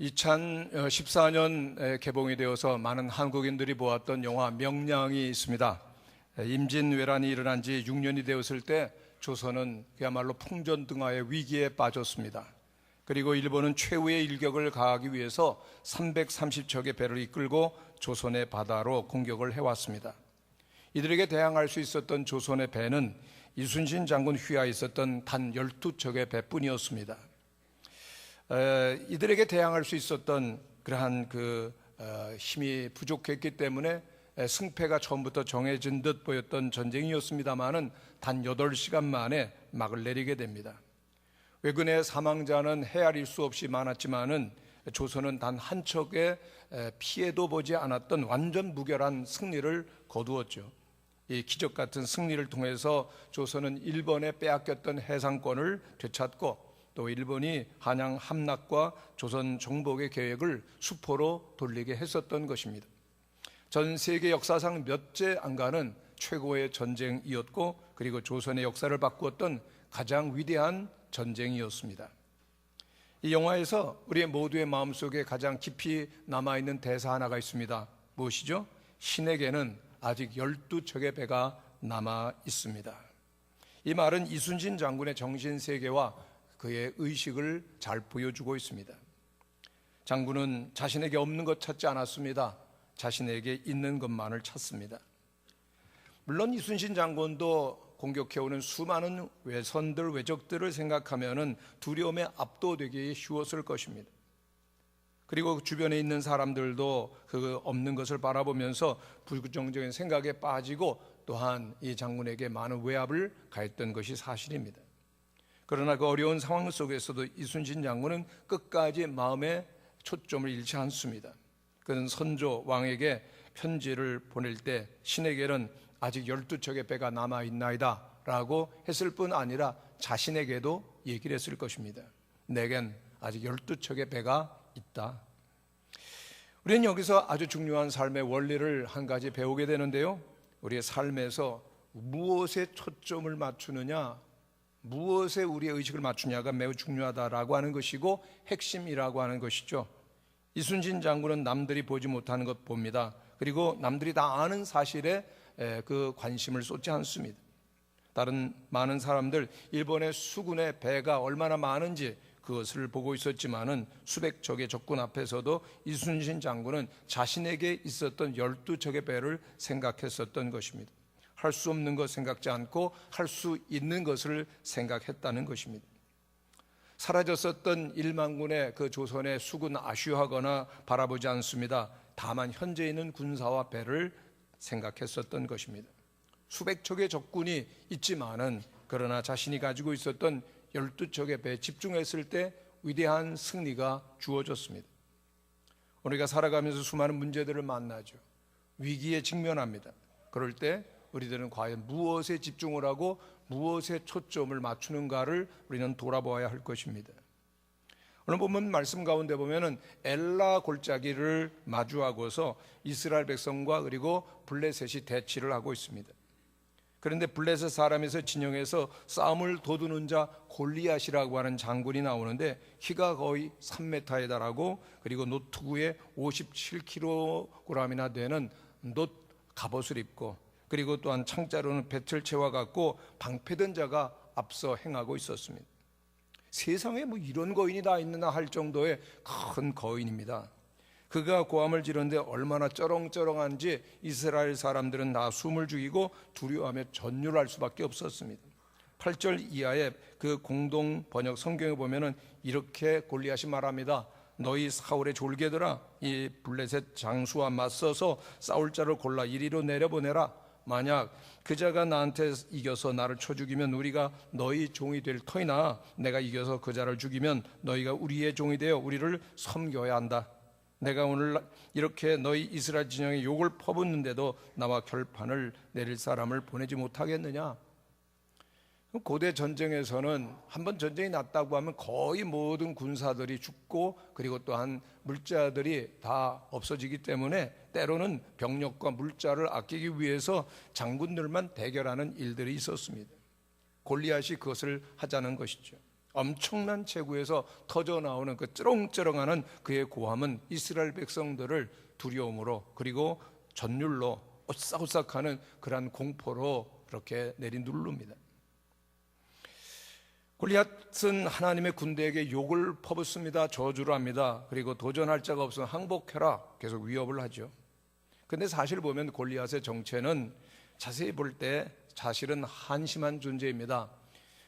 2014년 개봉이 되어서 많은 한국인들이 보았던 영화 명량이 있습니다. 임진왜란이 일어난 지 6년이 되었을 때 조선은 그야말로 풍전등화의 위기에 빠졌습니다. 그리고 일본은 최후의 일격을 가하기 위해서 330척의 배를 이끌고 조선의 바다로 공격을 해왔습니다. 이들에게 대항할 수 있었던 조선의 배는 이순신 장군 휘하에 있었던 단 12척의 배뿐이었습니다. 이들에게 대항할 수 있었던 그러한 힘이 부족했기 때문에 승패가 처음부터 정해진 듯 보였던 전쟁이었습니다마는 단 8시간 만에 막을 내리게 됩니다. 왜군의 사망자는 헤아릴 수 없이 많았지만은 조선은 단 한 척의 피해도 보지 않았던 완전 무결한 승리를 거두었죠. 이 기적 같은 승리를 통해서 조선은 일본에 빼앗겼던 해상권을 되찾고 또 일본이 한양 함락과 조선 정복의 계획을 수포로 돌리게 했었던 것입니다. 전 세계 역사상 몇째 안 가는 최고의 전쟁이었고 그리고 조선의 역사를 바꾸었던 가장 위대한 전쟁이었습니다. 이 영화에서 우리 모두의 마음속에 가장 깊이 남아있는 대사 하나가 있습니다. 무엇이죠? 신에게는 아직 12척의 배가 남아 있습니다. 이 말은 이순신 장군의 정신세계와 그의 의식을 잘 보여주고 있습니다. 장군은 자신에게 없는 것 찾지 않았습니다. 자신에게 있는 것만을 찾습니다. 물론 이순신 장군도 공격해오는 수많은 외선들, 외적들을 생각하면 두려움에 압도되기 쉬웠을 것입니다. 그리고 주변에 있는 사람들도 그 없는 것을 바라보면서 부정적인 생각에 빠지고 또한 이 장군에게 많은 외압을 가했던 것이 사실입니다. 그러나 그 어려운 상황 속에서도 이순신 장군은 끝까지 마음의 초점을 잃지 않습니다. 그는 선조 왕에게 편지를 보낼 때 신에게는 아직 12척의 배가 남아있나이다 라고 했을 뿐 아니라 자신에게도 얘기를 했을 것입니다. 내겐 아직 12척의 배가 있다. 우리는 여기서 아주 중요한 삶의 원리를 한 가지 배우게 되는데요, 우리의 삶에서 무엇에 초점을 맞추느냐, 무엇에 우리의 의식을 맞추냐가 매우 중요하다라고 하는 것이고 핵심이라고 하는 것이죠. 이순신 장군은 남들이 보지 못하는 것 봅니다. 그리고 남들이 다 아는 사실에 그 관심을 쏟지 않습니다. 다른 많은 사람들, 일본의 수군의 배가 얼마나 많은지 그것을 보고 있었지만은 수백 척의 적군 앞에서도 이순신 장군은 자신에게 있었던 12척의 배를 생각했었던 것입니다. 할 수 없는 것 생각지 않고 할 수 있는 것을 생각했다는 것입니다. 사라졌었던 1만군의 그 조선의 수군 아쉬워하거나 바라보지 않습니다. 다만 현재 있는 군사와 배를 생각했었던 것입니다. 수백 척의 적군이 있지만은 그러나 자신이 가지고 있었던 12척의 배에 집중했을 때 위대한 승리가 주어졌습니다. 우리가 살아가면서 수많은 문제들을 만나죠. 위기에 직면합니다. 그럴 때 우리들은 과연 무엇에 집중을 하고 무엇에 초점을 맞추는가를 우리는 돌아보아야 할 것입니다. 오늘 본문 말씀 가운데 보면은 엘라 골짜기를 마주하고서 이스라엘 백성과 그리고 블레셋이 대치를 하고 있습니다. 그런데 블레셋 사람에서 진영에서 싸움을 도두는 자 골리앗이라고 하는 장군이 나오는데 키가 거의 3m에 달하고 그리고 노트구에 57kg이나 되는 놋 갑옷을 입고 그리고 또한 창자로는 뱃을 채워갖고 방패든 자가 앞서 행하고 있었습니다. 세상에 뭐 이런 거인이 다 있느냐 할 정도의 큰 거인입니다. 그가 고함을 지르는데 얼마나 쩌렁쩌렁한지 이스라엘 사람들은 다 숨을 죽이고 두려워하며 전율할 수밖에 없었습니다. 8절 이하의 그 공동 번역 성경에 보면은 이렇게 골리앗이 말합니다. 너희 사울의 졸개들아, 이 블레셋 장수와 맞서서 싸울 자를 골라 이리로 내려보내라. 만약 그 자가 나한테 이겨서 나를 쳐 죽이면 우리가 너희 종이 될 터이나 내가 이겨서 그 자를 죽이면 너희가 우리의 종이 되어 우리를 섬겨야 한다. 내가 오늘 이렇게 너희 이스라엘 진영에 욕을 퍼붓는데도 나와 결판을 내릴 사람을 보내지 못하겠느냐. 고대 전쟁에서는 한번 전쟁이 났다고 하면 거의 모든 군사들이 죽고 그리고 또한 물자들이 다 없어지기 때문에 때로는 병력과 물자를 아끼기 위해서 장군들만 대결하는 일들이 있었습니다. 골리앗이 그것을 하자는 것이죠. 엄청난 체구에서 터져 나오는 그 쩌렁쩌렁하는 그의 고함은 이스라엘 백성들을 두려움으로 그리고 전율로 오싹오싹하는 그러한 공포로 그렇게 내리누릅니다. 골리앗은 하나님의 군대에게 욕을 퍼붓습니다. 저주를 합니다. 그리고 도전할 자가 없으면 항복해라 계속 위협을 하죠. 근데 사실 보면 골리앗의 정체는 자세히 볼 때 사실은 한심한 존재입니다.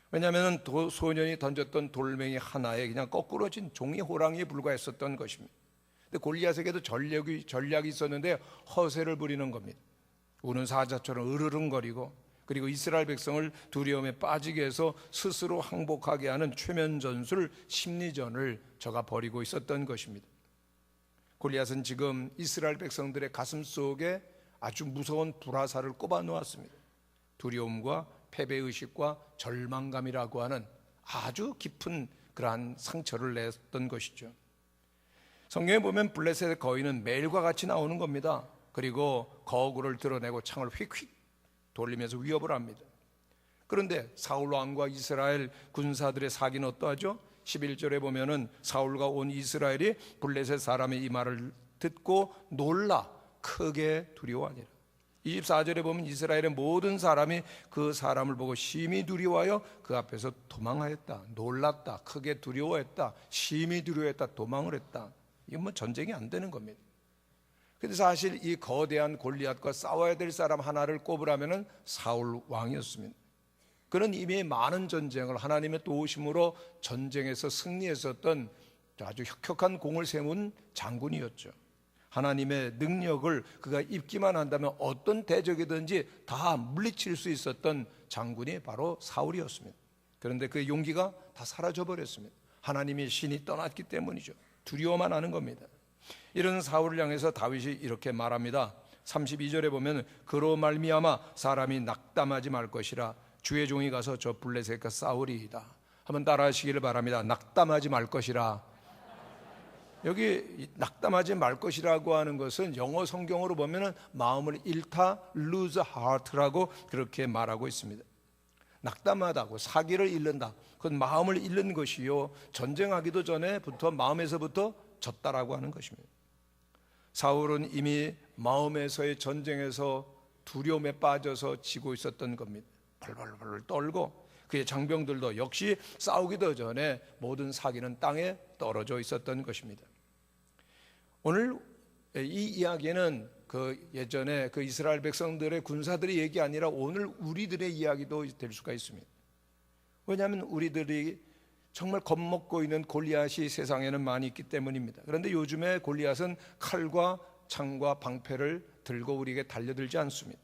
왜냐하면 소년이 던졌던 돌멩이 하나에 그냥 거꾸러진 종이 호랑이에 불과했었던 것입니다. 근데 골리앗에게도 전략이 있었는데 허세를 부리는 겁니다. 우는 사자처럼 으르렁거리고 그리고 이스라엘 백성을 두려움에 빠지게 해서 스스로 항복하게 하는 최면 전술, 심리전을 저가 벌이고 있었던 것입니다. 골리앗은 지금 이스라엘 백성들의 가슴 속에 아주 무서운 불화살을 꼽아 놓았습니다. 두려움과 패배의식과 절망감이라고 하는 아주 깊은 그러한 상처를 냈던 것이죠. 성경에 보면 블레셋의 거인은 매일과 같이 나오는 겁니다. 그리고 거구를 드러내고 창을 휙휙 돌리면서 위협을 합니다. 그런데 사울 왕과 이스라엘 군사들의 사기는 어떠하죠? 11절에 보면은 사울과 온 이스라엘이 블레셋 사람의 이 말을 듣고 놀라 크게 두려워하니라. 24절에 보면 이스라엘의 모든 사람이 그 사람을 보고 심히 두려워하여 그 앞에서 도망하였다. 놀랐다. 크게 두려워했다. 심히 두려워했다. 도망을 했다. 이건 뭐 전쟁이 안 되는 겁니다. 근데 사실 이 거대한 골리앗과 싸워야 될 사람 하나를 꼽으라면은 사울 왕이었습니다. 그는 이미 많은 전쟁을 하나님의 도우심으로 전쟁에서 승리했었던 아주 혁혁한 공을 세운 장군이었죠. 하나님의 능력을 그가 입기만 한다면 어떤 대적이든지 다 물리칠 수 있었던 장군이 바로 사울이었습니다. 그런데 그 용기가 다 사라져 버렸습니다. 하나님의 신이 떠났기 때문이죠. 두려워만 하는 겁니다. 이런 사울을 향해서 다윗이 이렇게 말합니다. 32절에 보면 그로 말미암아 사람이 낙담하지 말 것이라 주의 종이 가서 저 블레셋과 싸우리이다. 한번 따라하시기를 바랍니다. 낙담하지 말 것이라. 여기 낙담하지 말 것이라고 하는 것은 영어 성경으로 보면 마음을 잃다, lose heart라고 그렇게 말하고 있습니다. 낙담하다고, 사기를 잃는다, 그건 마음을 잃는 것이요 전쟁하기도 전에부터 마음에서부터 졌다라고 하는 것입니다. 사울은 이미 마음에서의 전쟁에서 두려움에 빠져서 지고 있었던 겁니다. 벌벌벌 떨고 그의 장병들도 역시 싸우기도 전에 모든 사기는 땅에 떨어져 있었던 것입니다. 오늘 이 이야기는 그 예전에 그 이스라엘 백성들의 군사들의 얘기 아니라 오늘 우리들의 이야기도 될 수가 있습니다. 왜냐하면 우리들이 정말 겁먹고 있는 골리앗이 세상에는 많이 있기 때문입니다. 그런데 요즘에 골리앗은 칼과 창과 방패를 들고 우리에게 달려들지 않습니다.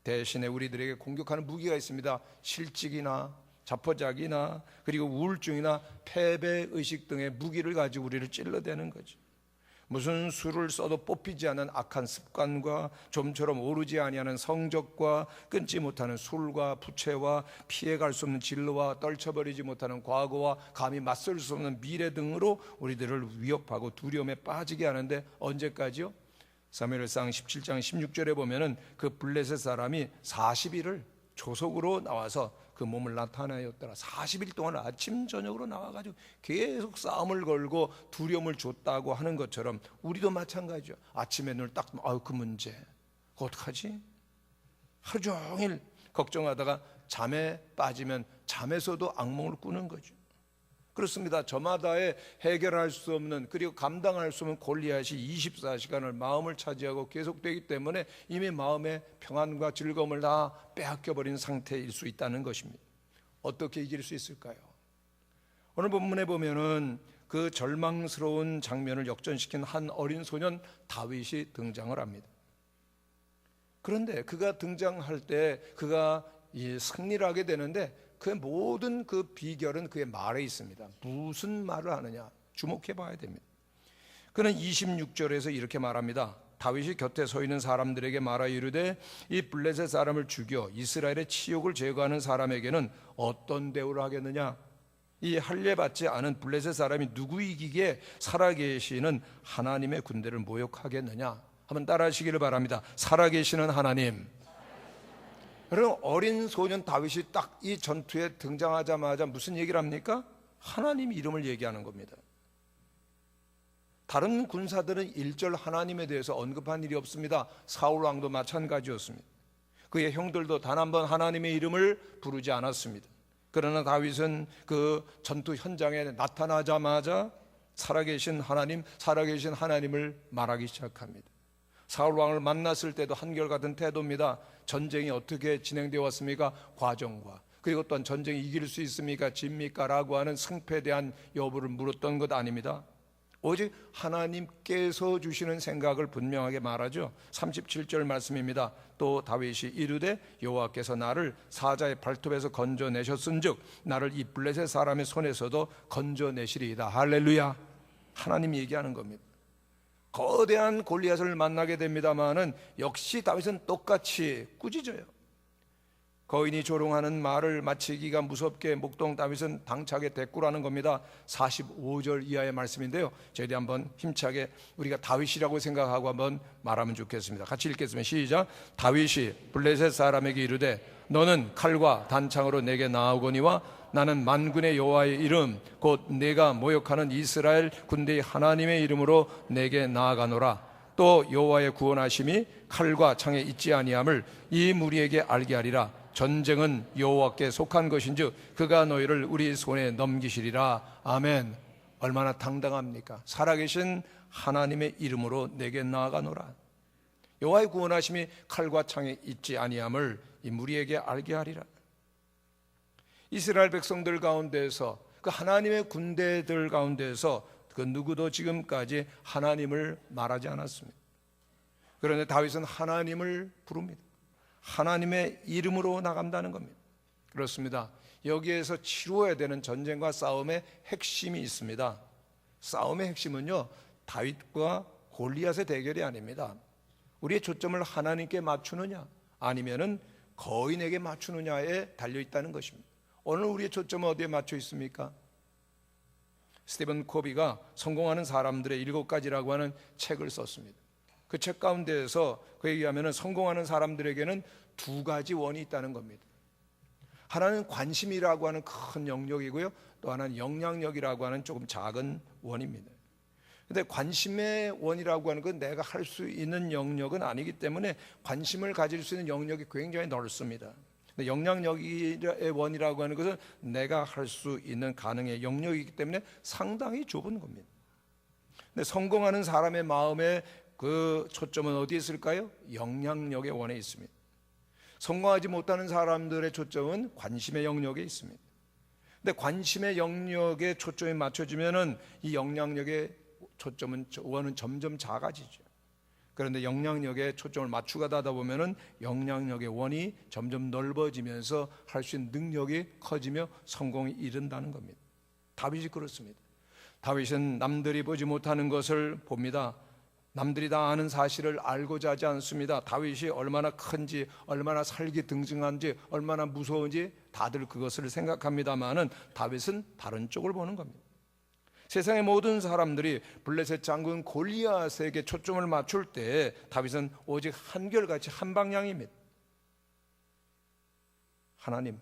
대신에 우리들에게 공격하는 무기가 있습니다. 실직이나 자포자기나 그리고 우울증이나 패배의식 등의 무기를 가지고 우리를 찔러대는 거죠. 무슨 수를 써도 뽑히지 않는 악한 습관과 좀처럼 오르지 아니하는 성적과 끊지 못하는 술과 부채와 피해갈 수 없는 진로와 떨쳐버리지 못하는 과거와 감히 맞설 수 없는 미래 등으로 우리들을 위협하고 두려움에 빠지게 하는데 언제까지요? 사무엘상 17장 16절에 보면은 그 블레셋 사람이 40일을 조속으로 나와서 그 몸을 나타내었더라. 40일 동안 아침 저녁으로 나와가지고 계속 싸움을 걸고 두려움을 줬다고 하는 것처럼 우리도 마찬가지죠. 아침에 눈을 딱 그 문제 어떡하지? 하루 종일 걱정하다가 잠에 빠지면 잠에서도 악몽을 꾸는 거죠. 그렇습니다. 저마다의 해결할 수 없는 그리고 감당할 수 없는 골리앗이 24시간을 마음을 차지하고 계속되기 때문에 이미 마음의 평안과 즐거움을 다 빼앗겨버린 상태일 수 있다는 것입니다. 어떻게 이길 수 있을까요? 오늘 본문에 보면은 그 절망스러운 장면을 역전시킨 한 어린 소년 다윗이 등장을 합니다. 그런데 그가 등장할 때 그가 승리를 하게 되는데 그 모든 그 비결은 그의 말에 있습니다. 무슨 말을 하느냐 주목해 봐야 됩니다. 그는 26절에서 이렇게 말합니다. 다윗이 곁에 서 있는 사람들에게 말하 이르되 이 블레셋 사람을 죽여 이스라엘의 치욕을 제거하는 사람에게는 어떤 대우를 하겠느냐? 이 할례 받지 않은 블레셋 사람이 누구 이기기에 살아계시는 하나님의 군대를 모욕하겠느냐? 한번 따라하시기를 바랍니다. 살아계시는 하나님. 여러분 어린 소년 다윗이 딱 이 전투에 등장하자마자 무슨 얘기를 합니까? 하나님 이름을 얘기하는 겁니다. 다른 군사들은 1절 하나님에 대해서 언급한 일이 없습니다. 사울 왕도 마찬가지였습니다. 그의 형들도 단 한 번 하나님의 이름을 부르지 않았습니다. 그러나 다윗은 그 전투 현장에 나타나자마자 살아계신 하나님을 말하기 시작합니다. 사울 왕을 만났을 때도 한결같은 태도입니다. 전쟁이 어떻게 진행되어 왔습니까? 과정과, 그리고 또한 전쟁이 이길 수 있습니까? 집니까? 라고 하는 승패에 대한 여부를 물었던 것 아닙니다. 오직 하나님께서 주시는 생각을 분명하게 말하죠. 37절 말씀입니다. 또 다윗이 이르되 여호와께서 나를 사자의 발톱에서 건져내셨은즉 나를 이 블레셋 사람의 손에서도 건져내시리이다. 할렐루야. 하나님이 얘기하는 겁니다. 거대한 골리앗을 만나게 됩니다마는 역시 다윗은 똑같이 꾸짖어요. 거인이 조롱하는 말을 마치기가 무섭게 목동 다윗은 당차게 대꾸라는 겁니다. 45절 이하의 말씀인데요, 저희들이 한번 힘차게 우리가 다윗이라고 생각하고 한번 말하면 좋겠습니다. 같이 읽겠습니다. 시작. 다윗이 블레셋 사람에게 이르되 너는 칼과 단창으로 내게 나아오거니와 나는 만군의 여호와의 이름 곧 내가 모욕하는 이스라엘 군대의 하나님의 이름으로 내게 나아가노라. 또 여호와의 구원하심이 칼과 창에 있지 아니함을 이 무리에게 알게 하리라. 전쟁은 여호와께 속한 것인즉 그가 너희를 우리 손에 넘기시리라. 아멘. 얼마나 당당합니까? 살아계신 하나님의 이름으로 내게 나아가노라. 여호와의 구원하심이 칼과 창에 있지 아니함을 이 무리에게 알게 하리라. 이스라엘 백성들 가운데서, 그 하나님의 군대들 가운데서 그 누구도 지금까지 하나님을 말하지 않았습니다. 그런데 다윗은 하나님을 부릅니다. 하나님의 이름으로 나간다는 겁니다. 그렇습니다. 여기에서 치루어야 되는 전쟁과 싸움의 핵심이 있습니다. 싸움의 핵심은요, 다윗과 골리앗의 대결이 아닙니다. 우리의 초점을 하나님께 맞추느냐 아니면은 거인에게 맞추느냐에 달려있다는 것입니다. 오늘 우리의 초점은 어디에 맞춰 있습니까? 스티븐 코비가 성공하는 사람들의 7가지라고 하는 책을 썼습니다. 그 책 가운데에서 그에 의하면 성공하는 사람들에게는 2가지 원이 있다는 겁니다. 하나는 관심이라고 하는 큰 영역이고요, 또 하나는 영향력이라고 하는 조금 작은 원입니다. 근데 관심의 원이라고 하는 건 내가 할 수 있는 영역은 아니기 때문에 관심을 가질 수 있는 영역이 굉장히 넓습니다. 근데 영향력의 원이라고 하는 것은 내가 할 수 있는 가능의 영역이기 때문에 상당히 좁은 겁니다. 근데 성공하는 사람의 마음에 그 초점은 어디에 있을까요? 영향력의 원에 있습니다. 성공하지 못하는 사람들의 초점은 관심의 영역에 있습니다. 근데 관심의 영역에 초점이 맞춰지면은 이 영향력의 원은 점점 작아지죠. 그런데 영향력에 초점을 맞추가다 보면은 영향력의 원이 점점 넓어지면서 할 수 있는 능력이 커지며 성공에 이른다는 겁니다. 다윗이 그렇습니다. 다윗은 남들이 보지 못하는 것을 봅니다. 남들이 다 아는 사실을 알고자 하지 않습니다. 다윗이 얼마나 큰지, 얼마나 살기등등한지, 얼마나 무서운지 다들 그것을 생각합니다마는 다윗은 다른 쪽을 보는 겁니다. 세상의 모든 사람들이 블레셋 장군 골리앗에게 초점을 맞출 때 다윗은 오직 한결같이 한 방향입니다. 하나님.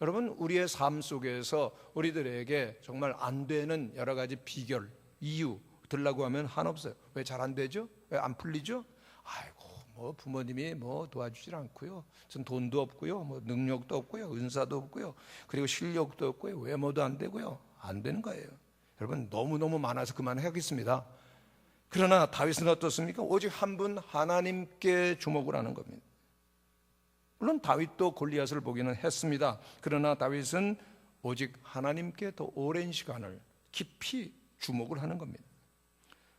여러분, 우리의 삶 속에서 우리들에게 정말 안 되는 여러 가지 비결, 이유 들라고 하면 한없어요. 왜 잘 안 되죠? 왜 안 풀리죠? 아이고, 뭐 부모님이 뭐 도와주질 않고요, 전 돈도 없고요, 뭐 능력도 없고요, 은사도 없고요, 그리고 실력도 없고요, 외모도 안 되고요. 안 되는 거예요. 여러분, 너무너무 많아서 그만하겠습니다. 그러나 다윗은 어떻습니까? 오직 한 분 하나님께 주목을 하는 겁니다. 물론 다윗도 골리앗을 보기는 했습니다. 그러나 다윗은 오직 하나님께 더 오랜 시간을 깊이 주목을 하는 겁니다.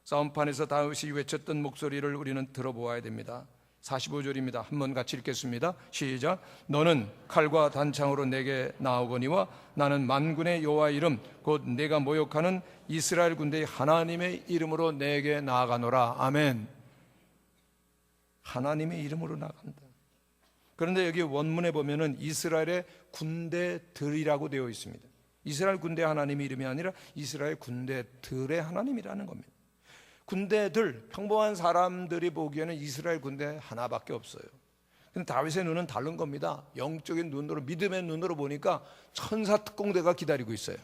싸움판에서 다윗이 외쳤던 목소리를 우리는 들어보아야 됩니다. 45절입니다. 한번 같이 읽겠습니다. 시작. 너는 칼과 단창으로 내게 나오거니와 나는 만군의 여호와의 이름 곧 내가 모욕하는 이스라엘 군대의 하나님의 이름으로 내게 나아가노라. 아멘. 하나님의 이름으로 나간다. 그런데 여기 원문에 보면은 이스라엘의 군대들이라고 되어 있습니다. 이스라엘 군대 하나님의 이름이 아니라 이스라엘 군대들의 하나님이라는 겁니다. 군대들, 평범한 사람들이 보기에는 이스라엘 군대 하나밖에 없어요. 근데 다윗의 눈은 다른 겁니다. 영적인 눈으로, 믿음의 눈으로 보니까 천사 특공대가 기다리고 있어요.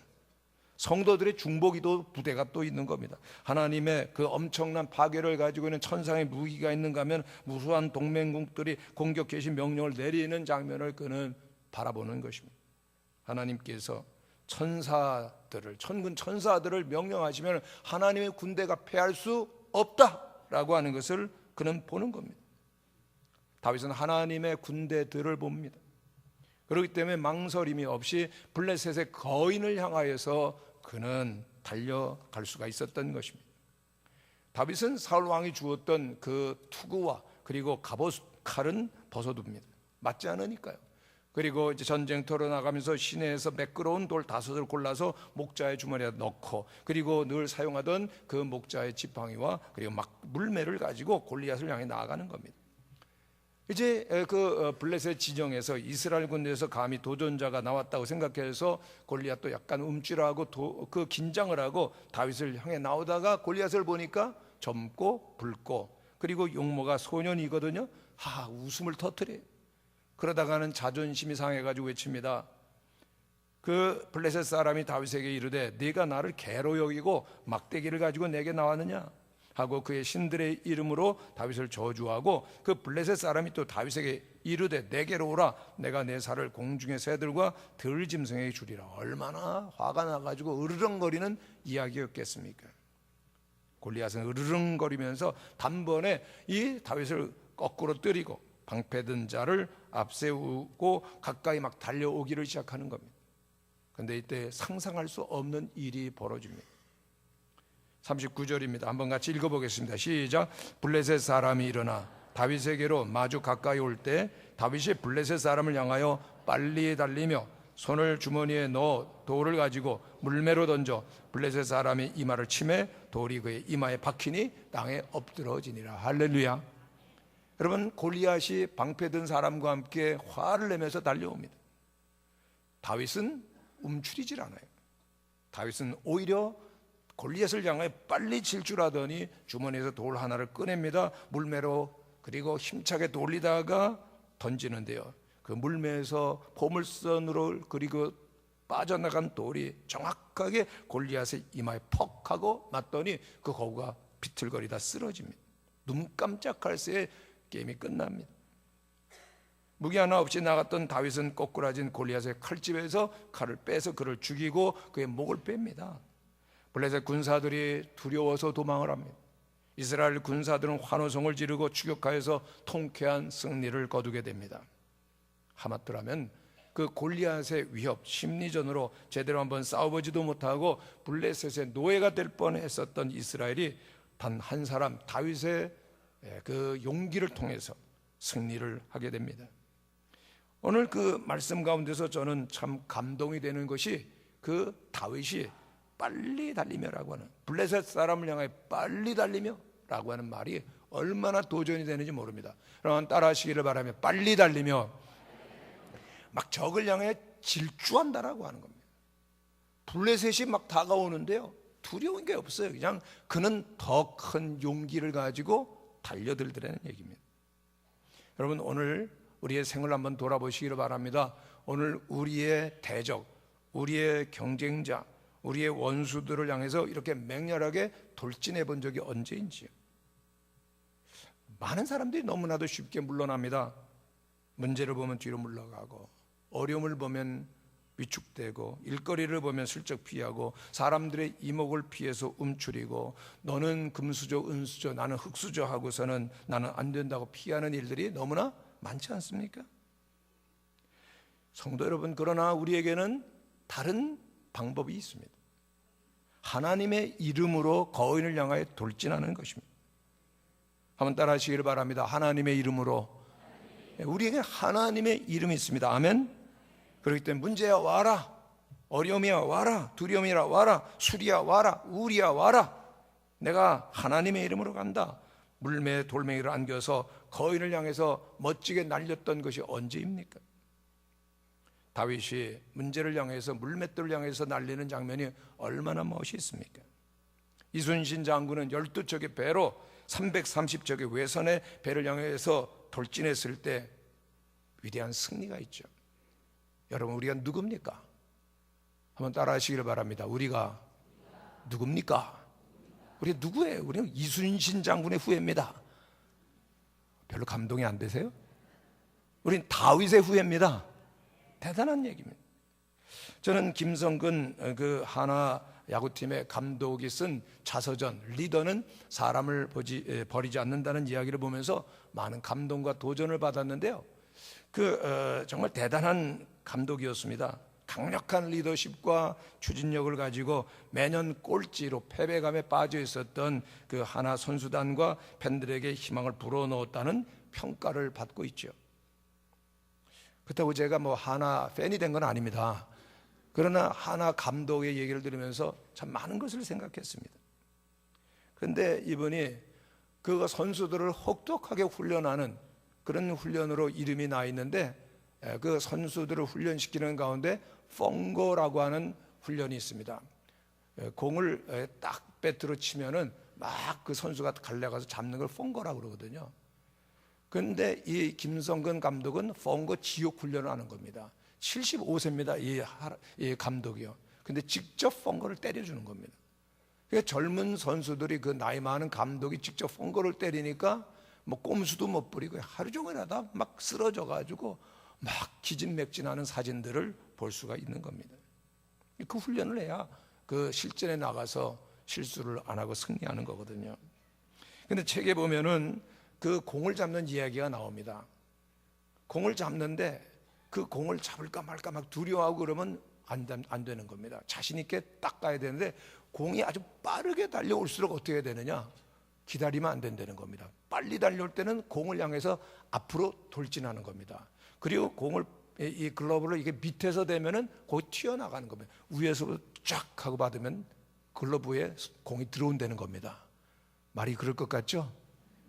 성도들의 중보기도 부대가 또 있는 겁니다. 하나님의 그 엄청난 파괴를 가지고 있는 천상의 무기가 있는가 하면 무수한 동맹국들이 공격 개시 명령을 내리는 장면을 그는 바라보는 것입니다. 하나님께서 천사들을, 천군 천사들을 명령하시면 하나님의 군대가 패할 수 없다라고 하는 것을 그는 보는 겁니다. 다윗은 하나님의 군대들을 봅니다. 그렇기 때문에 망설임이 없이 블레셋의 거인을 향하여서 그는 달려갈 수가 있었던 것입니다. 다윗은 사울 왕이 주었던 그 투구와 그리고 갑옷 칼은 벗어둡니다. 맞지 않으니까요. 그리고 이제 전쟁터로 나가면서 시내에서 매끄러운 돌 5을 골라서 목자의 주머니에 넣고, 그리고 늘 사용하던 그 목자의 지팡이와 그리고 막 물매를 가지고 골리앗을 향해 나아가는 겁니다. 이제 그 블레셋 지정에서 이스라엘 군대에서 감히 도전자가 나왔다고 생각해서 골리앗도 약간 움찔하고 그 긴장을 하고 다윗을 향해 나오다가 골리앗을 보니까 젊고 붉고 그리고 용모가 소년이거든요. 웃음을 터뜨려요. 그러다가는 자존심이 상해가지고 외칩니다. 그 블레셋 사람이 다윗에게 이르되 네가 나를 개로 여기고 막대기를 가지고 내게 나왔느냐 하고 그의 신들의 이름으로 다윗을 저주하고, 그 블레셋 사람이 또 다윗에게 이르되 내게로 오라, 내가 내 살을 공중의 새들과 들짐승에게 주리라. 얼마나 화가 나가지고 으르렁거리는 이야기였겠습니까? 골리앗은 으르렁거리면서 단번에 이 다윗을 거꾸로 때리고 방패든 자를 앞세우고 가까이 막 달려오기를 시작하는 겁니다. 그런데 이때 상상할 수 없는 일이 벌어집니다. 39절입니다. 한번 같이 읽어보겠습니다. 시작. 블레셋 사람이 일어나 다윗에게로 마주 가까이 올 때 다윗이 블레셋 사람을 향하여 빨리 달리며 손을 주머니에 넣어 돌을 가지고 물매로 던져 블레셋 사람이 이마를 치매 돌이 그의 이마에 박히니 땅에 엎드러지니라. 할렐루야. 여러분, 골리앗이 방패든 사람과 함께 화를 내면서 달려옵니다. 다윗은 움츠리질 않아요. 다윗은 오히려 골리앗을 향해 빨리 칠 줄 아더니 주머니에서 돌 하나를 꺼냅니다. 물매로, 그리고 힘차게 돌리다가 던지는데요, 그 물매에서 포물선으로 그리고 빠져나간 돌이 정확하게 골리앗의 이마에 퍽 하고 맞더니 그 거구가 비틀거리다 쓰러집니다. 눈 깜짝할 새에 게임이 끝납니다. 무기 하나 없이 나갔던 다윗은 꼬꾸라진 골리앗의 칼집에서 칼을 빼서 그를 죽이고 그의 목을 뺍니다. 블레셋 군사들이 두려워서 도망을 합니다. 이스라엘 군사들은 환호성을 지르고 추격하여서 통쾌한 승리를 거두게 됩니다. 하마터라면 그 골리앗의 위협, 심리전으로 제대로 한번 싸워보지도 못하고 블레셋의 노예가 될 뻔했었던 이스라엘이 단 한 사람 다윗의 그 용기를 통해서 승리를 하게 됩니다. 오늘 그 말씀 가운데서 저는 참 감동이 되는 것이 그 다윗이 빨리 달리며라고 하는, 블레셋 사람을 향해 빨리 달리며라고 하는 말이 얼마나 도전이 되는지 모릅니다. 여러분 따라하시기를 바라며 빨리 달리며 막 적을 향해 질주한다라고 하는 겁니다. 블레셋이 막 다가오는데요, 두려운 게 없어요. 그냥 그는 더 큰 용기를 가지고 달려들더라는 얘기입니다. 여러분, 오늘 우리의 생을 한번 돌아보시기를 바랍니다. 오늘 우리의 대적, 우리의 경쟁자, 우리의 원수들을 향해서 이렇게 맹렬하게 돌진해 본 적이 언제인지요. 많은 사람들이 너무나도 쉽게 물러납니다. 문제를 보면 뒤로 물러가고, 어려움을 보면 위축되고, 일거리를 보면 슬쩍 피하고, 사람들의 이목을 피해서 움츠리고, 너는 금수저 은수저 나는 흙수저 하고서는 나는 안 된다고 피하는 일들이 너무나 많지 않습니까? 성도 여러분, 그러나 우리에게는 다른 방법이 있습니다. 하나님의 이름으로 거인을 향하여 돌진하는 것입니다. 한번 따라 하시기를 바랍니다. 하나님의 이름으로. 우리에게 하나님의 이름이 있습니다. 아멘. 그렇기 때문에 문제야 와라, 어려움이야 와라, 두려움이야 와라, 술이야 와라, 우울이야 와라, 내가 하나님의 이름으로 간다. 물매에 돌멩이를 안겨서 거인을 향해서 멋지게 날렸던 것이 언제입니까? 다윗이 문제를 향해서, 물맷돌을 향해서 날리는 장면이 얼마나 멋있습니까? 이순신 장군은 12척의 배로 330척의 외선의 배를 향해서 돌진했을 때 위대한 승리가 있죠. 여러분, 우리가 누굽니까? 한번 따라 하시기를 바랍니다. 우리가 누굽니까? 우리 누구예요? 우리는 이순신 장군의 후예입니다. 별로 감동이 안 되세요? 우린 다윗의 후예입니다. 대단한 얘기입니다. 저는 김성근 그 하나 야구팀의 감독이 쓴 자서전 리더는 사람을 버리지 않는다는 이야기를 보면서 많은 감동과 도전을 받았는데요. 정말 대단한 감독이었습니다. 강력한 리더십과 추진력을 가지고 매년 꼴찌로 패배감에 빠져 있었던 그 하나 선수단과 팬들에게 희망을 불어넣었다는 평가를 받고 있죠. 그렇다고 제가 하나 팬이 된 건 아닙니다. 그러나 하나 감독의 얘기를 들으면서 참 많은 것을 생각했습니다. 그런데 이분이 그 선수들을 혹독하게 훈련하는 그런 훈련으로 이름이 나 있는데, 그 선수들을 훈련시키는 가운데 펑거라고 하는 훈련이 있습니다. 공을 딱 배트로 치면은 막 그 선수가 달려가서 잡는 걸 펑거라고 그러거든요. 그런데 이 김성근 감독은 펑거 지옥 훈련을 하는 겁니다. 75세입니다. 이 감독이요. 근데 직접 펑거를 때려주는 겁니다. 그러니까 젊은 선수들이 그 나이 많은 감독이 직접 펑거를 때리니까 꼼수도 못 부리고 하루 종일 하다 막 쓰러져 가지고 막 기진맥진하는 사진들을 볼 수가 있는 겁니다. 그 훈련을 해야 그 실전에 나가서 실수를 안 하고 승리하는 거거든요. 근데 책에 보면은 그 공을 잡는 이야기가 나옵니다. 공을 잡는데 그 공을 잡을까 말까 막 두려워하고 그러면 안 되는 겁니다. 자신 있게 딱 가야 되는데 공이 아주 빠르게 달려올수록 어떻게 해야 되느냐? 기다리면 안 된다는 겁니다. 빨리 달려올 때는 공을 향해서 앞으로 돌진하는 겁니다. 그리고 공을 이 글러브를 이게 밑에서 대면은 거기 튀어나가는 겁니다. 위에서 쫙 하고 받으면 글러브에 공이 들어온다는 겁니다. 말이 그럴 것 같죠?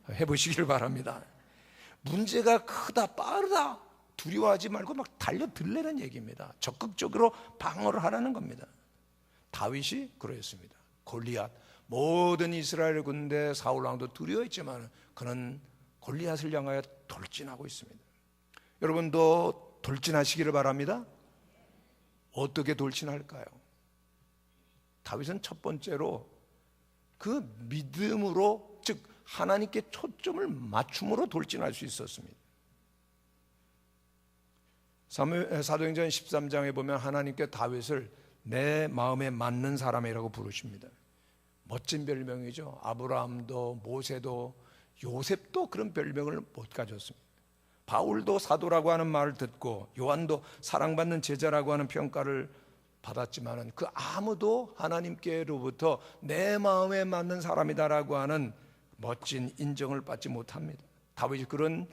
해보시길 바랍니다. 문제가 크다, 빠르다, 두려워하지 말고 막 달려들라는 얘기입니다. 적극적으로 방어를 하라는 겁니다. 다윗이 그러했습니다. 골리앗, 모든 이스라엘 군대 사울 왕도 두려워했지만 그는 골리앗을 향하여 돌진하고 있습니다. 여러분도 돌진하시기를 바랍니다. 어떻게 돌진할까요? 다윗은 첫 번째로 그 믿음으로, 즉 하나님께 초점을 맞춤으로 돌진할 수 있었습니다. 사도행전 13장에 보면 하나님께 다윗을 내 마음에 맞는 사람이라고 부르십니다. 멋진 별명이죠. 아브라함도 모세도 요셉도 그런 별명을 못 가졌습니다. 바울도 사도라고 하는 말을 듣고 요한도 사랑받는 제자라고 하는 평가를 받았지만 그 아무도 하나님께로부터 내 마음에 맞는 사람이다라고 하는 멋진 인정을 받지 못합니다. 다윗이 그런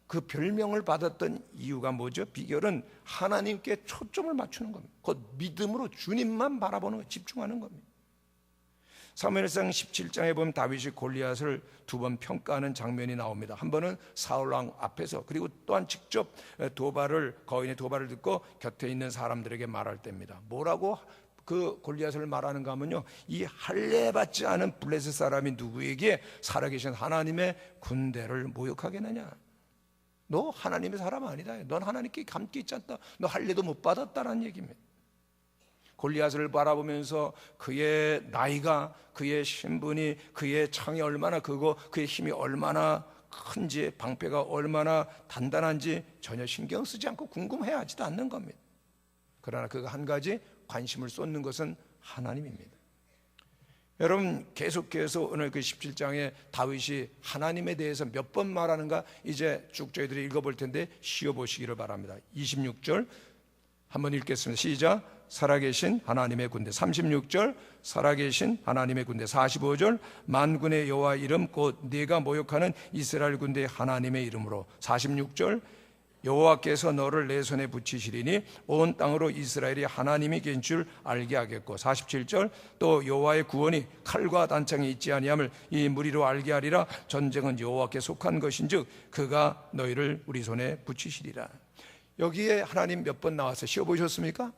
그 별명을 받았던 이유가 뭐죠? 비결은 하나님께 초점을 맞추는 겁니다. 곧 믿음으로 주님만 바라보는 것, 집중하는 겁니다. 사무엘상 17장에 보면 다윗이 골리앗을 두 번 평가하는 장면이 나옵니다. 한 번은 사울 왕 앞에서, 그리고 또한 직접 거인의 도발을 듣고 곁에 있는 사람들에게 말할 때입니다. 뭐라고 그 골리앗을 말하는가 하면요, 이 할례 받지 않은 블레셋 사람이 누구에게 살아계신 하나님의 군대를 모욕하겠느냐? 너 하나님의 사람 아니다. 넌 하나님께 함께 있지 않다. 너 할례도 못 받았다는 얘기입니다. 골리앗을 바라보면서 그의 나이가, 그의 신분이, 그의 창이 얼마나 크고 그의 힘이 얼마나 큰지, 방패가 얼마나 단단한지 전혀 신경 쓰지 않고 궁금해하지도 않는 겁니다. 그러나 그가 한 가지 관심을 쏟는 것은 하나님입니다. 여러분, 계속해서 오늘 그 17장에 다윗이 하나님에 대해서 몇 번 말하는가 이제 쭉 저희들이 읽어볼 텐데 쉬어보시기를 바랍니다. 26절 한번 읽겠습니다. 시작. 살아계신 하나님의 군대. 36절 살아계신 하나님의 군대. 45절 만군의 여호와 이름 곧 네가 모욕하는 이스라엘 군대의 하나님의 이름으로. 46절 여호와께서 너를 내 손에 붙이시리니 온 땅으로 이스라엘이 하나님이 계신 줄 알게 하겠고. 47절 또 여호와의 구원이 칼과 단창이 있지 아니함을 이 무리로 알게 하리라. 전쟁은 여호와께 속한 것인즉 그가 너희를 우리 손에 붙이시리라. 여기에 하나님 몇 번 나와서 쉬어보셨습니까?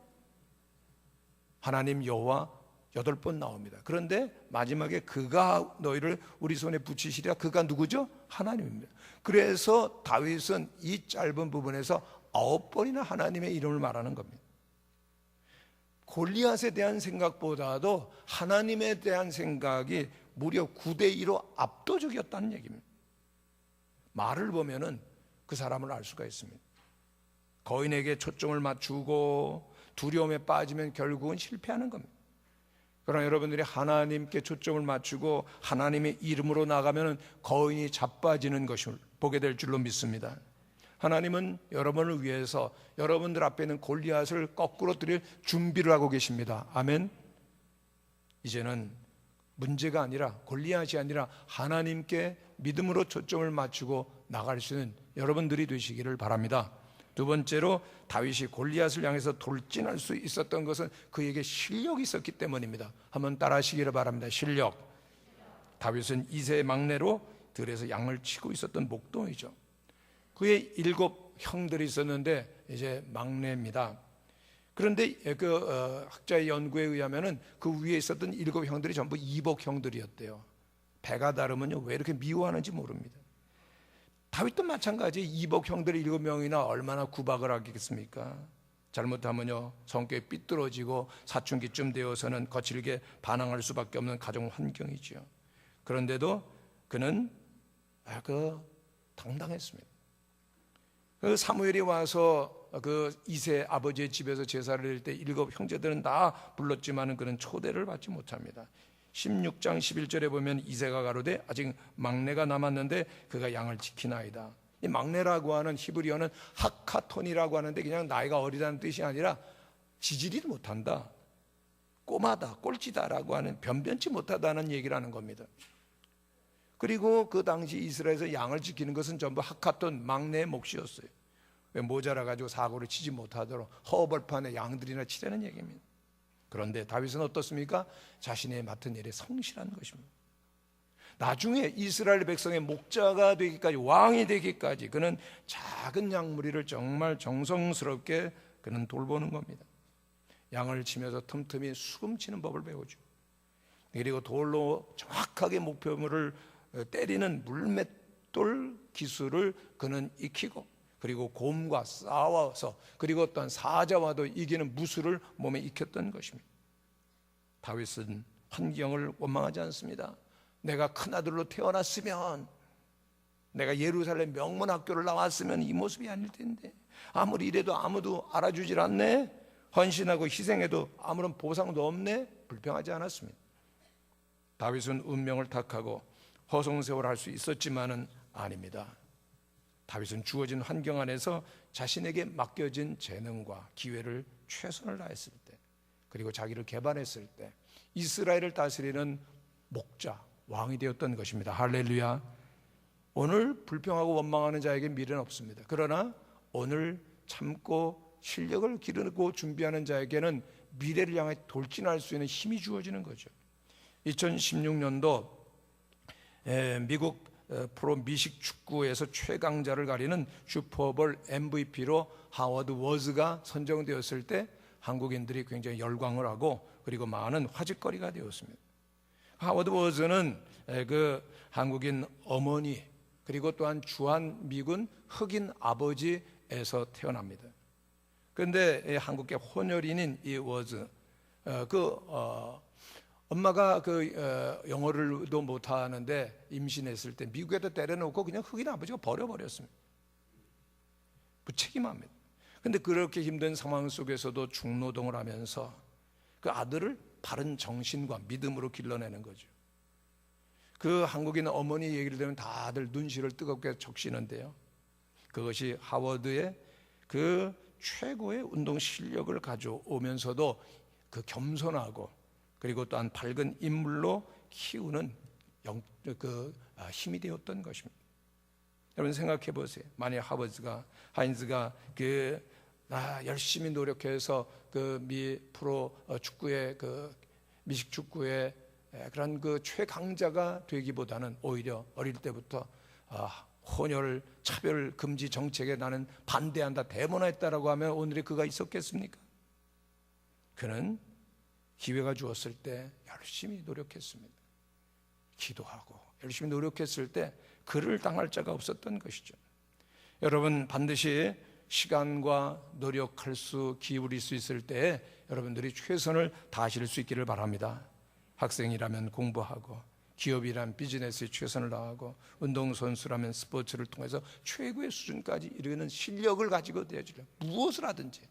하나님 여호와 8번 나옵니다. 그런데 마지막에 그가 너희를 우리 손에 붙이시리라. 그가 누구죠? 하나님입니다. 그래서 다윗은 이 짧은 부분에서 9번이나 하나님의 이름을 말하는 겁니다. 골리앗에 대한 생각보다도 하나님에 대한 생각이 무려 9대2로 압도적이었다는 얘기입니다. 말을 보면은 그 사람을 알 수가 있습니다. 거인에게 초점을 맞추고 두려움에 빠지면 결국은 실패하는 겁니다. 그러나 여러분들이 하나님께 초점을 맞추고 하나님의 이름으로 나가면 거인이 자빠지는 것을 보게 될 줄로 믿습니다. 하나님은 여러분을 위해서 여러분들 앞에 있는 골리앗을 거꾸로 드릴 준비를 하고 계십니다. 아멘. 이제는 문제가 아니라 골리앗이 아니라 하나님께 믿음으로 초점을 맞추고 나갈 수 있는 여러분들이 되시기를 바랍니다. 두 번째로 다윗이 골리앗을 향해서 돌진할 수 있었던 것은 그에게 실력이 있었기 때문입니다. 한번 따라 하시기를 바랍니다. 실력. 다윗은 이세의 막내로 들에서 양을 치고 있었던 목동이죠. 그의 7 형들이 있었는데 이제 막내입니다. 그런데 학자의 연구에 의하면은 그 위에 있었던 7 형들이 전부 이복 형들이었대요. 배가 다르면요 왜 이렇게 미워하는지 모릅니다. 다윗도 마찬가지. 이복 형들이 7명이나 얼마나 구박을 하겠습니까? 잘못하면요 성격이 삐뚤어지고 사춘기쯤 되어서는 거칠게 반항할 수밖에 없는 가정 환경이죠. 그런데도 그는 당당했습니다. 그 사무엘이 와서 그 이세 아버지의 집에서 제사를 드릴 때 7 형제들은 다 불렀지만은 그는 초대를 받지 못합니다. 16장 11절에 보면 이세가 가로되 아직 막내가 남았는데 그가 양을 지키나이다. 이 막내라고 하는 히브리어는 하카톤이라고 하는데 그냥 나이가 어리다는 뜻이 아니라 지지리를 못한다, 꼬마다, 꼴찌다라고 하는 변변치 못하다는 얘기를 하는 겁니다. 그리고 그 당시 이스라엘에서 양을 지키는 것은 전부 하카톤 막내의 몫이었어요. 왜 모자라가지고 사고를 치지 못하도록 허벌판에 양들이나 치라는 얘기입니다. 그런데 다윗은 어떻습니까? 자신의 맡은 일에 성실한 것입니다. 나중에 이스라엘 백성의 목자가 되기까지, 왕이 되기까지 그는 작은 양무리를 정말 정성스럽게 그는 돌보는 겁니다. 양을 치면서 틈틈이 수금치는 법을 배우죠. 그리고 돌로 정확하게 목표물을 때리는 물맷돌 기술을 그는 익히고, 그리고 곰과 싸워서, 그리고 또한 사자와도 이기는 무술을 몸에 익혔던 것입니다. 다윗은 환경을 원망하지 않습니다. 내가 큰아들로 태어났으면, 내가 예루살렘 명문학교를 나왔으면 이 모습이 아닐 텐데, 아무리 이래도 아무도 알아주질 않네, 헌신하고 희생해도 아무런 보상도 없네, 불평하지 않았습니다. 다윗은 운명을 탓하고 허송세월을 할 수 있었지만은 아닙니다. 다윗은 주어진 환경 안에서 자신에게 맡겨진 재능과 기회를 최선을 다했을 때, 그리고 자기를 개발했을 때 이스라엘을 다스리는 목자, 왕이 되었던 것입니다. 할렐루야. 오늘 불평하고 원망하는 자에게 미래는 없습니다. 그러나 오늘 참고 실력을 기르고 준비하는 자에게는 미래를 향해 돌진할 수 있는 힘이 주어지는 거죠. 2016년도 미국 프로 미식 축구에서 최강자를 가리는 슈퍼볼 MVP로 하워드 워즈가 선정되었을 때 한국인들이 굉장히 열광을 하고, 그리고 많은 화제거리가 되었습니다. 하워드 워즈는 그 한국인 어머니, 그리고 또한 주한 미군 흑인 아버지에서 태어납니다. 그런데 한국계 혼혈인인 이 워즈, 엄마가 영어를도 못하는데 임신했을 때 미국에다 때려놓고 그냥 흑인 아버지가 버려버렸습니다. 무책임합니다. 그런데 그렇게 힘든 상황 속에서도 중노동을 하면서 그 아들을 바른 정신과 믿음으로 길러내는 거죠. 그 한국인 어머니 얘기를 들으면 다들 눈시를 뜨겁게 적시는데요, 그것이 하워드의 그 최고의 운동 실력을 가져오면서도 그 겸손하고, 그리고 또한 밝은 인물로 키우는 힘이 되었던 것입니다. 여러분 생각해 보세요. 만약 하인즈가 열심히 노력해서 그 미 프로 축구의 미식 축구의 그런 최강자가 되기보다는 오히려 어릴 때부터 혼혈 차별 금지 정책에 나는 반대한다, 대모했다라고 하면 오늘의 그가 있었겠습니까? 그는 기회가 주었을 때 열심히 노력했습니다. 기도하고 열심히 노력했을 때 그를 당할 자가 없었던 것이죠. 여러분 반드시 시간과 노력할 수, 기울일 수 있을 때 여러분들이 최선을 다하실 수 있기를 바랍니다. 학생이라면 공부하고, 기업이란 비즈니스에 최선을 다하고, 운동선수라면 스포츠를 통해서 최고의 수준까지 이르는 실력을 가지고 되어지려, 무엇을 하든지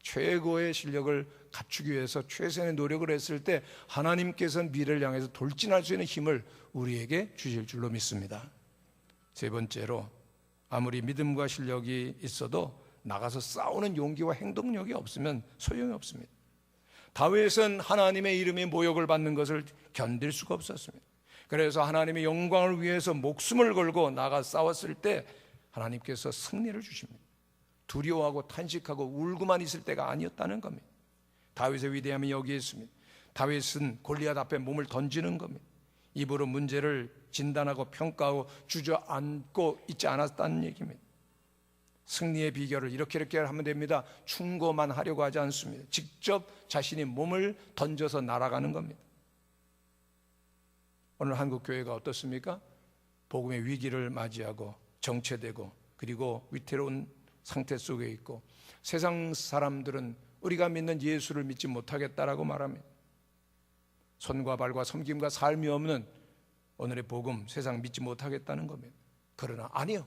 최고의 실력을 갖추기 위해서 최선의 노력을 했을 때 하나님께서는 미래를 향해서 돌진할 수 있는 힘을 우리에게 주실 줄로 믿습니다. 세 번째로, 아무리 믿음과 실력이 있어도 나가서 싸우는 용기와 행동력이 없으면 소용이 없습니다. 다윗은 하나님의 이름의 모욕을 받는 것을 견딜 수가 없었습니다. 그래서 하나님의 영광을 위해서 목숨을 걸고 나가 싸웠을 때 하나님께서 승리를 주십니다. 두려워하고 탄식하고 울고만 있을 때가 아니었다는 겁니다. 다윗의 위대함이 여기에 있습니다. 다윗은 골리앗 앞에 몸을 던지는 겁니다. 입으로 문제를 진단하고 평가하고 주저앉고 있지 않았다는 얘기입니다. 승리의 비결을 이렇게 하면 됩니다. 충고만 하려고 하지 않습니다. 직접 자신이 몸을 던져서 날아가는 겁니다. 오늘 한국 교회가 어떻습니까? 복음의 위기를 맞이하고 정체되고 그리고 위태로운 상태 속에 있고, 세상 사람들은 우리가 믿는 예수를 믿지 못하겠다라고 말합니다. 손과 발과 섬김과 삶이 없는 오늘의 복음, 세상 믿지 못하겠다는 겁니다. 그러나 아니요,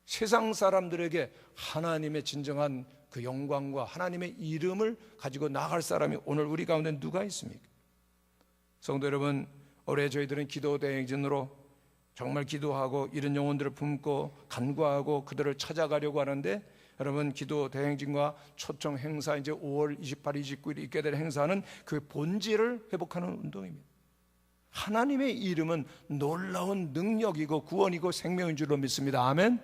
세상 사람들에게 하나님의 진정한 그 영광과 하나님의 이름을 가지고 나갈 사람이 오늘 우리 가운데 누가 있습니까? 성도 여러분, 올해 저희들은 기도 대행진으로 정말 기도하고 이런 영혼들을 품고 간구하고 그들을 찾아가려고 하는데, 여러분, 기도 대행진과 초청 행사, 이제 5월 28, 29일 있게 될 행사는 그 본질을 회복하는 운동입니다. 하나님의 이름은 놀라운 능력이고 구원이고 생명인 줄로 믿습니다. 아멘.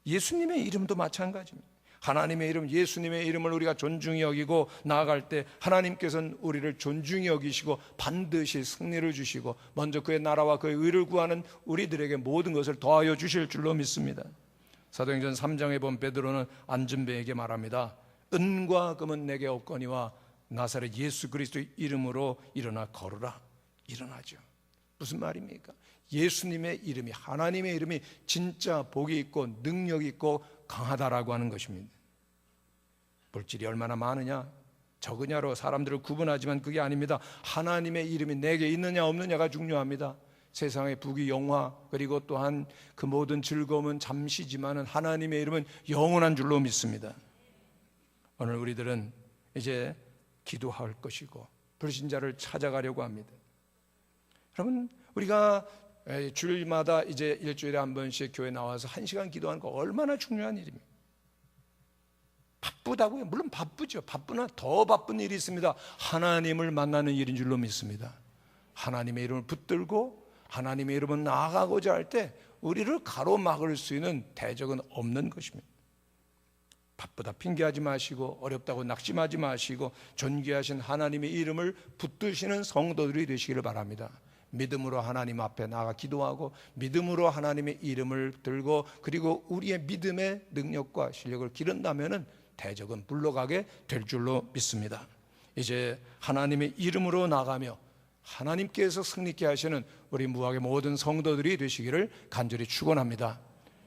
예수님의 이름도 마찬가지입니다. 하나님의 이름, 예수님의 이름을 우리가 존중히 여기고 나아갈 때 하나님께서는 우리를 존중히 여기시고 반드시 승리를 주시고 먼저 그의 나라와 그의 의를 구하는 우리들에게 모든 것을 더하여 주실 줄로 믿습니다. 사도행전 3장에 본 베드로는 안전배에게 말합니다. 은과 금은 내게 없거니와 나사렛 예수 그리스도의 이름으로 일어나 걸으라. 일어나죠. 무슨 말입니까? 예수님의 이름이, 하나님의 이름이 진짜 복이 있고 능력이 있고 강하다라고 하는 것입니다. 물질이 얼마나 많으냐 적으냐로 사람들을 구분하지만 그게 아닙니다. 하나님의 이름이 내게 있느냐 없느냐가 중요합니다. 세상의 부귀 영화 그리고 또한 그 모든 즐거움은 잠시지만은 하나님의 이름은 영원한 줄로 믿습니다. 오늘 우리들은 이제 기도할 것이고 불신자를 찾아가려고 합니다. 여러분, 우리가 주일마다 이제 일주일에 한 번씩 교회 나와서 1시간 기도하는 거 얼마나 중요한 일입니까? 바쁘다고요? 물론 바쁘죠. 바쁘나 더 바쁜 일이 있습니다. 하나님을 만나는 일인 줄로 믿습니다. 하나님의 이름을 붙들고 하나님의 이름을 나아가고자 할 때 우리를 가로막을 수 있는 대적은 없는 것입니다. 바쁘다 핑계하지 마시고 어렵다고 낙심하지 마시고 존귀하신 하나님의 이름을 붙드시는 성도들이 되시기를 바랍니다. 믿음으로 하나님 앞에 나가 기도하고 믿음으로 하나님의 이름을 들고 그리고 우리의 믿음의 능력과 실력을 기른다면은 대적은 물러가게 될 줄로 믿습니다. 이제 하나님의 이름으로 나가며 하나님께서 승리케 하시는 우리 무학의 모든 성도들이 되시기를 간절히 축원합니다.